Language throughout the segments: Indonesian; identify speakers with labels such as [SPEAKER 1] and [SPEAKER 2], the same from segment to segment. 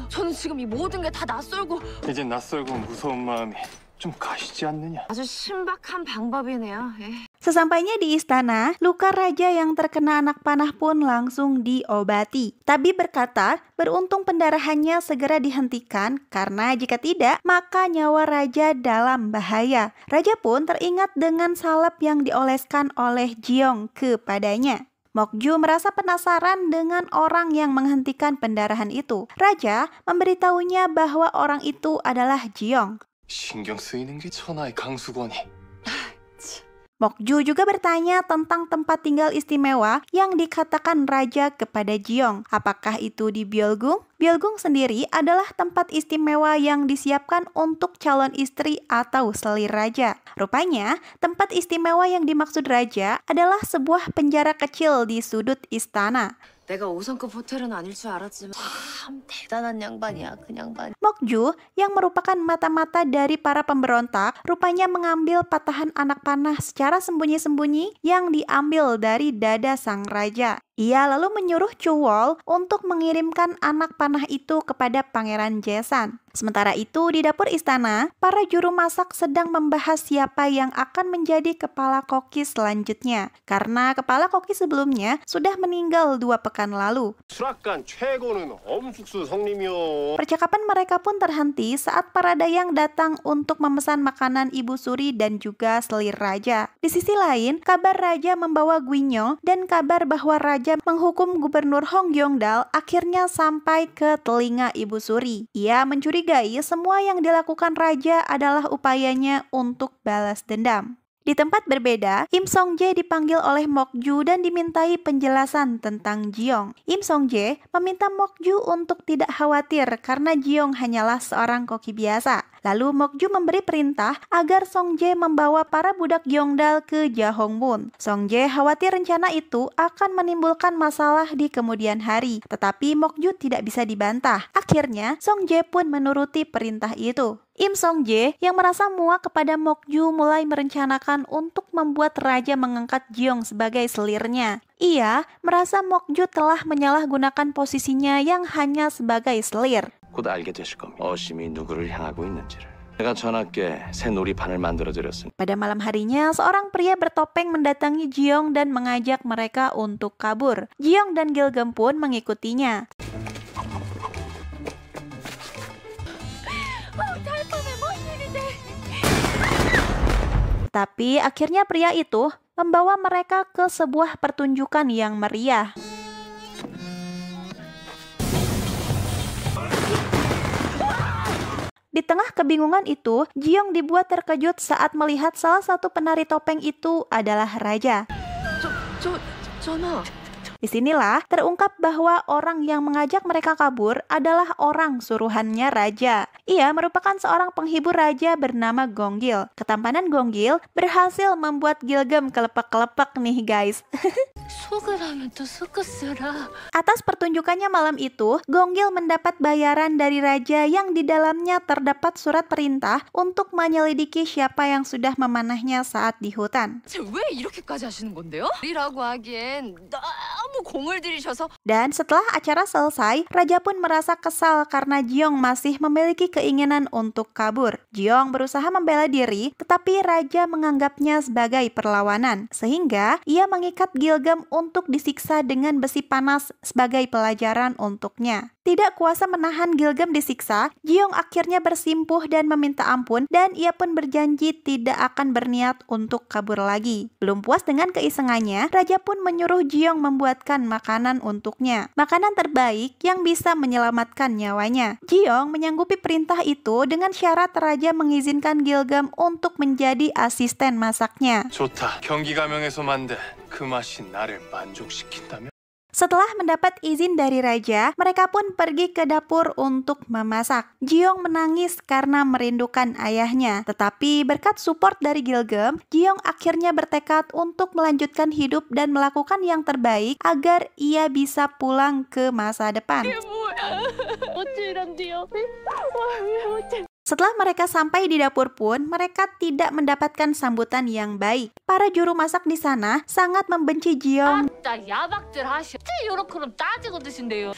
[SPEAKER 1] 저는 지금 이 모든 게 다 낯설고
[SPEAKER 2] 이젠 낯설고 무서운 마음이 좀 가시지 않느냐?
[SPEAKER 1] 아주 신박한 방법이네요.
[SPEAKER 3] Sesampainya di istana, luka raja yang terkena anak panah pun langsung diobati. Tabib berkata, beruntung pendarahannya segera dihentikan karena jika tidak, maka nyawa raja dalam bahaya. Raja pun teringat dengan salep yang dioleskan oleh Jeong kepadanya. Mokju merasa penasaran dengan orang yang menghentikan pendarahan itu. Raja memberitahunya bahwa orang itu adalah Jeong.
[SPEAKER 2] 신경 쓰이는 게 천하의 강수건이.
[SPEAKER 3] Mokju juga bertanya tentang tempat tinggal istimewa yang dikatakan raja kepada Jeong. Apakah itu di Byulgung? Byulgung sendiri adalah tempat istimewa yang disiapkan untuk calon istri atau selir raja. Rupanya, tempat istimewa yang dimaksud raja adalah sebuah penjara kecil di sudut istana.
[SPEAKER 1] 내가 5성급 호텔은 아닐 줄 알았지만 참 대단한 양반이야, 그 양반.
[SPEAKER 3] Mokju, yang merupakan mata-mata dari para pemberontak, rupanya mengambil patahan anak panah secara sembunyi-sembunyi yang diambil dari dada sang raja. Ia lalu menyuruh Chuwol untuk mengirimkan anak panah itu kepada Pangeran Jesan. Sementara itu, di dapur istana, para juru masak sedang membahas siapa yang akan menjadi kepala koki selanjutnya. Karena kepala koki sebelumnya sudah meninggal 2 pekan lalu.
[SPEAKER 2] 수락관 최고는 엄숙수 성님이요.
[SPEAKER 3] Percakapan mereka pun terhenti saat para dayang datang untuk memesan makanan Ibu Suri dan juga selir raja. Di sisi lain, kabar raja membawa Gwinyo dan kabar bahwa raja menghukum Gubernur Hong Gyeongdal akhirnya sampai ke telinga Ibu Suri. Ia mencurigai semua yang dilakukan raja adalah upayanya untuk balas dendam. Di tempat berbeda, Im Song-jae dipanggil oleh Mokju dan dimintai penjelasan tentang Jeong. Im Song-jae meminta Mokju untuk tidak khawatir karena Jeong hanyalah seorang koki biasa. Lalu Mokju memberi perintah agar Song-jae membawa para budak Gyeongdal ke Jahongmun. Song-jae khawatir rencana itu akan menimbulkan masalah di kemudian hari, tetapi Mokju tidak bisa dibantah. Akhirnya, Song-jae pun menuruti perintah itu. Im Song-jae yang merasa muak kepada Mokju mulai merencanakan untuk membuat raja mengangkat Jeong sebagai selirnya. Ia merasa Mokju telah menyalahgunakan posisinya yang hanya sebagai selir.
[SPEAKER 4] 곧 알게 되실 겁니다. 어심이 누구를 향하고 있는지를. 내가 전하께 새 놀이판을 만들어드렸으니.
[SPEAKER 3] Pada malam harinya, seorang pria bertopeng mendatangi Jeong dan mengajak mereka untuk kabur. Jeong dan Gilgem pun mengikutinya. Tapi akhirnya pria itu membawa mereka ke sebuah pertunjukan yang meriah. Di tengah kebingungan itu, Jeong dibuat terkejut saat melihat salah satu penari topeng itu adalah raja.
[SPEAKER 1] 전하.
[SPEAKER 3] Disinilah terungkap bahwa orang yang mengajak mereka kabur adalah orang suruhannya raja. Ia merupakan seorang penghibur raja bernama Gonggil. Ketampanan Gonggil berhasil membuat Gilgem kelepek-kelepek nih guys. Atas pertunjukannya malam itu, Gonggil mendapat bayaran dari raja yang di dalamnya terdapat surat perintah untuk menyelidiki siapa yang sudah memanahnya saat di hutan.
[SPEAKER 1] 왜 이렇게까지 하시는 건데요? 이라고 하기엔 너무 공을 들이셔서.
[SPEAKER 3] Dan setelah acara selesai, raja pun merasa kesal karena Jeong masih memiliki keinginan untuk kabur. Jeong berusaha membela diri, tetapi raja menganggapnya sebagai perlawanan, sehingga ia mengikat Gilgem untuk disiksa dengan besi panas sebagai pelajaran untuknya. Tidak kuasa menahan Gilgem disiksa, Jeong akhirnya bersimpuh dan meminta ampun, dan ia pun berjanji tidak akan berniat untuk kabur lagi. Belum puas dengan keisengannya, raja pun menyuruh Jeong membuatkan makanan untuknya. Makanan terbaik yang bisa menyelamatkan nyawanya. Jeong menyanggupi perintah itu dengan syarat raja mengizinkan Gilgem untuk menjadi asisten masaknya.
[SPEAKER 2] 좋다. 경기가명에서 만든 그 맛이 나를 만족시킨다면?
[SPEAKER 3] Setelah mendapat izin dari raja, mereka pun pergi ke dapur untuk memasak. Jeong menangis karena merindukan ayahnya. Tetapi berkat support dari Gilgem, Jeong akhirnya bertekad untuk melanjutkan hidup dan melakukan yang terbaik agar ia bisa pulang ke masa depan. Setelah mereka sampai di dapur pun, mereka tidak mendapatkan sambutan yang baik. Para juru masak di sana sangat membenci Jiong
[SPEAKER 1] 아따 야박질 하셔. 요렇게는 따지고 드신대요.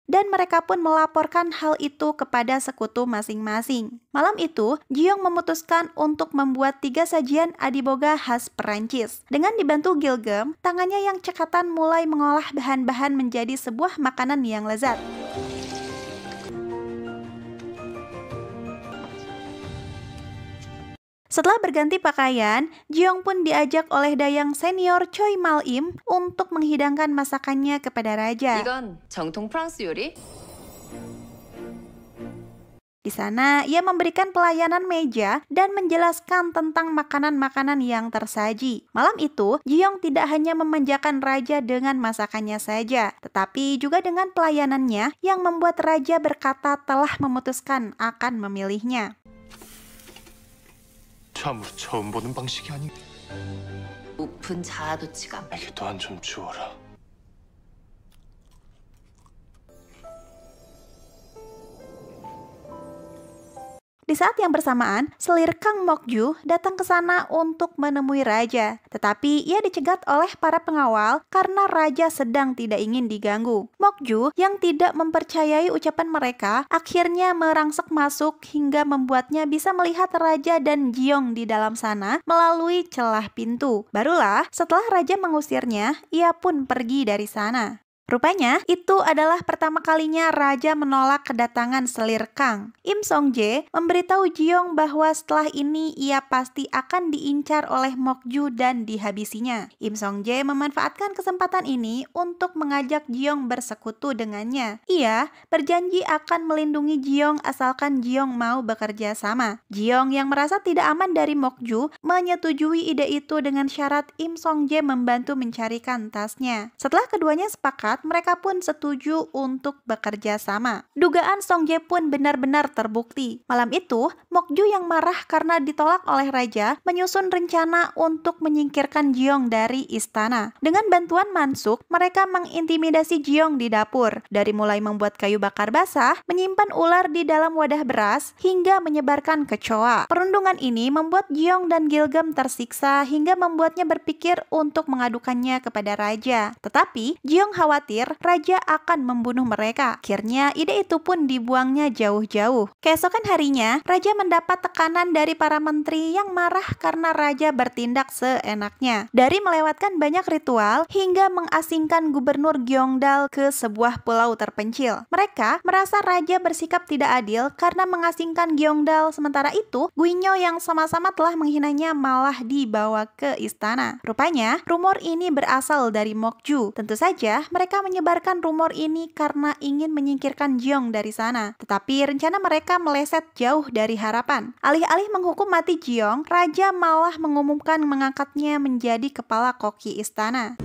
[SPEAKER 3] dan mereka pun melaporkan hal itu kepada sekutu masing-masing. Malam itu, Jiong memutuskan untuk membuat 3 sajian adiboga khas Perancis. Dengan dibantu Gilgam, tangannya yang cekatan mulai mengolah bahan-bahan menjadi sebuah makanan yang lezat. Setelah berganti pakaian, Jiong pun diajak oleh dayang senior Choi Mal-im untuk menghidangkan masakannya kepada raja.
[SPEAKER 1] 이건 정통 프랑스 요리.
[SPEAKER 3] Di sana, ia memberikan pelayanan meja dan menjelaskan tentang makanan-makanan yang tersaji. Malam itu, Jiong tidak hanya memanjakan raja dengan masakannya saja, tetapi juga dengan pelayanannya yang membuat raja berkata telah memutuskan akan memilihnya.
[SPEAKER 2] 참으로 처음 보는 방식이 아닌.
[SPEAKER 1] 높은 자아도취감.
[SPEAKER 2] 내게 또한 좀 주어라.
[SPEAKER 3] Di saat yang bersamaan, selir Kang Mokju datang ke sana untuk menemui raja. Tetapi ia dicegat oleh para pengawal karena raja sedang tidak ingin diganggu. Mokju yang tidak mempercayai ucapan mereka akhirnya merangsek masuk hingga membuatnya bisa melihat raja dan Jiong di dalam sana melalui celah pintu. Barulah setelah raja mengusirnya, ia pun pergi dari sana. Rupanya, itu adalah pertama kalinya raja menolak kedatangan selir Kang. Im Song-jae memberitahu Jiong bahwa setelah ini ia pasti akan diincar oleh Mokju dan dihabisinya. Im Song-jae memanfaatkan kesempatan ini untuk mengajak Jiong bersekutu dengannya. Ia berjanji akan melindungi Jiong asalkan Jiong mau bekerja sama. Jiong yang merasa tidak aman dari Mokju menyetujui ide itu dengan syarat Im Song-jae membantu mencarikan tasnya. Setelah keduanya sepakat, mereka pun setuju untuk bekerja sama. Dugaan Song-jae pun benar-benar terbukti. Malam itu, Mokju yang marah karena ditolak oleh raja menyusun rencana untuk menyingkirkan Jiong dari istana. Dengan bantuan Mansuk, mereka mengintimidasi Jiong di dapur. Dari mulai membuat kayu bakar basah, menyimpan ular di dalam wadah beras, hingga menyebarkan kecoa. Perundungan ini membuat Jiong dan Gilgam tersiksa hingga membuatnya berpikir untuk mengadukannya kepada raja. Tetapi, Jiong khawatir raja akan membunuh mereka. Akhirnya ide itu pun dibuangnya jauh-jauh. Keesokan harinya, raja mendapat tekanan dari para menteri yang marah karena raja bertindak seenaknya. Dari melewatkan banyak ritual hingga mengasingkan gubernur Gyeongdal ke sebuah pulau terpencil. Mereka merasa raja bersikap tidak adil karena mengasingkan Gyeongdal, sementara itu Guinyo yang sama-sama telah menghinanya malah dibawa ke istana. Rupanya, rumor ini berasal dari Mokju. Tentu saja, mereka menyebarkan rumor ini karena ingin menyingkirkan Jiong dari sana. Tetapi rencana mereka meleset jauh dari harapan. Alih-alih menghukum mati Jiong, raja malah mengumumkan mengangkatnya menjadi kepala koki istana.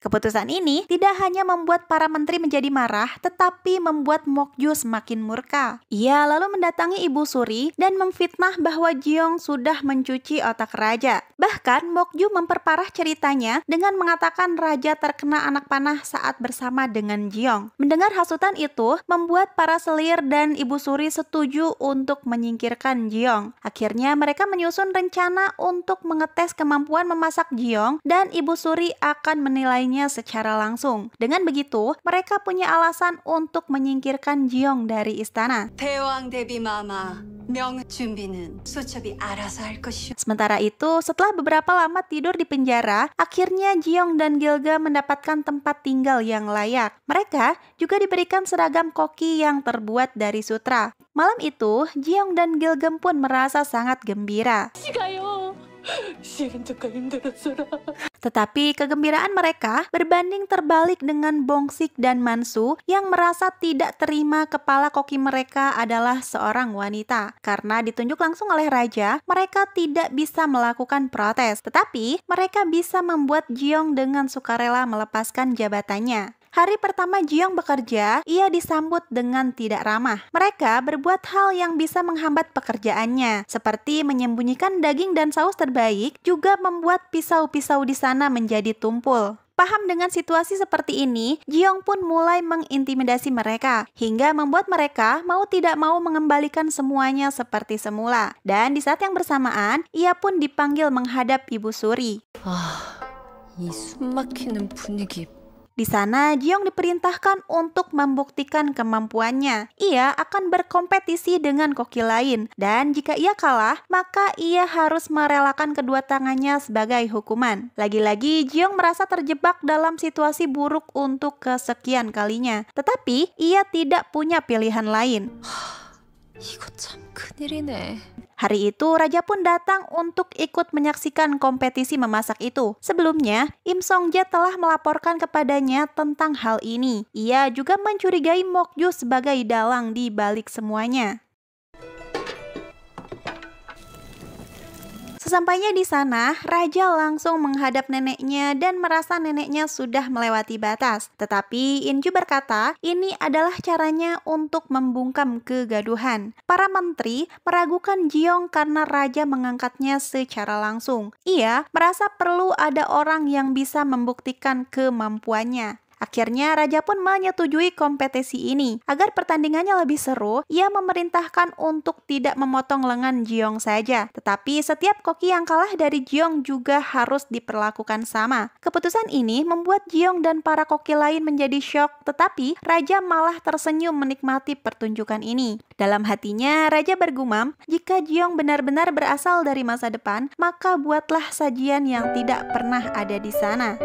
[SPEAKER 3] Keputusan ini tidak hanya membuat para menteri menjadi marah, tetapi membuat Mokju semakin murka. Ia lalu mendatangi Ibu Suri dan memfitnah bahwa Jiong sudah mencuci otak raja. Bahkan Mokju memperparah ceritanya dengan mengatakan raja terkena anak panah saat bersama dengan Jiong. Mendengar hasutan itu, membuat para selir dan Ibu Suri setuju untuk menyingkirkan Jiong. Akhirnya mereka menyusun rencana untuk mengetes kemampuan memasak Jiong dan Ibu Suri akan menilainya secara langsung. Dengan begitu, mereka punya alasan untuk menyingkirkan Jiong dari istana.
[SPEAKER 5] 대왕 대비 마마 명 준비는 수첩이 알아서 할 것이오.
[SPEAKER 3] Sementara itu, setelah beberapa lama tidur di penjara, akhirnya Jiong dan Gilgam mendapatkan tempat tinggal yang layak. Mereka juga diberikan seragam koki yang terbuat dari sutra. Malam itu, Jiong dan Gilgam pun merasa sangat gembira. Tetapi kegembiraan mereka berbanding terbalik dengan Bongsik dan Mansu yang merasa tidak terima kepala koki mereka adalah seorang wanita. Karena ditunjuk langsung oleh raja, mereka tidak bisa melakukan protes. Tetapi mereka bisa membuat Jiong dengan sukarela melepaskan jabatannya. Hari pertama Jiong bekerja, ia disambut dengan tidak ramah. Mereka berbuat hal yang bisa menghambat pekerjaannya, seperti menyembunyikan daging dan saus terbaik, juga membuat pisau-pisau di sana menjadi tumpul. Paham dengan situasi seperti ini, Jiong pun mulai mengintimidasi mereka, hingga membuat mereka mau tidak mau mengembalikan semuanya seperti semula. Dan di saat yang bersamaan, ia pun dipanggil menghadap Ibu Suri.
[SPEAKER 1] 이 숨막히는 분위기.
[SPEAKER 3] Di sana, Jiong diperintahkan untuk membuktikan kemampuannya. Ia akan berkompetisi dengan koki lain, dan jika ia kalah, maka ia harus merelakan kedua tangannya sebagai hukuman. Lagi-lagi, Jiong merasa terjebak dalam situasi buruk untuk kesekian kalinya. Tetapi, ia tidak punya pilihan lain.
[SPEAKER 1] 이거 참 큰일이네.
[SPEAKER 3] Hari itu, Raja pun datang untuk ikut menyaksikan kompetisi memasak itu. Sebelumnya, Im Song-jae telah melaporkan kepadanya tentang hal ini. Ia juga mencurigai Mok-ju sebagai dalang di balik semuanya. Sesampainya di sana, Raja langsung menghadap neneknya dan merasa neneknya sudah melewati batas. Tetapi Inju berkata, ini adalah caranya untuk membungkam kegaduhan. Para menteri meragukan Jiong karena Raja mengangkatnya secara langsung. Ia merasa perlu ada orang yang bisa membuktikan kemampuannya. Akhirnya, Raja pun menyetujui kompetisi ini. Agar pertandingannya lebih seru, ia memerintahkan untuk tidak memotong lengan Jiong saja. Tetapi setiap koki yang kalah dari Jiong juga harus diperlakukan sama. Keputusan ini membuat Jiong dan para koki lain menjadi syok, tetapi Raja malah tersenyum menikmati pertunjukan ini. Dalam hatinya, Raja bergumam, jika Jiong benar-benar berasal dari masa depan, maka buatlah sajian yang tidak pernah ada di sana.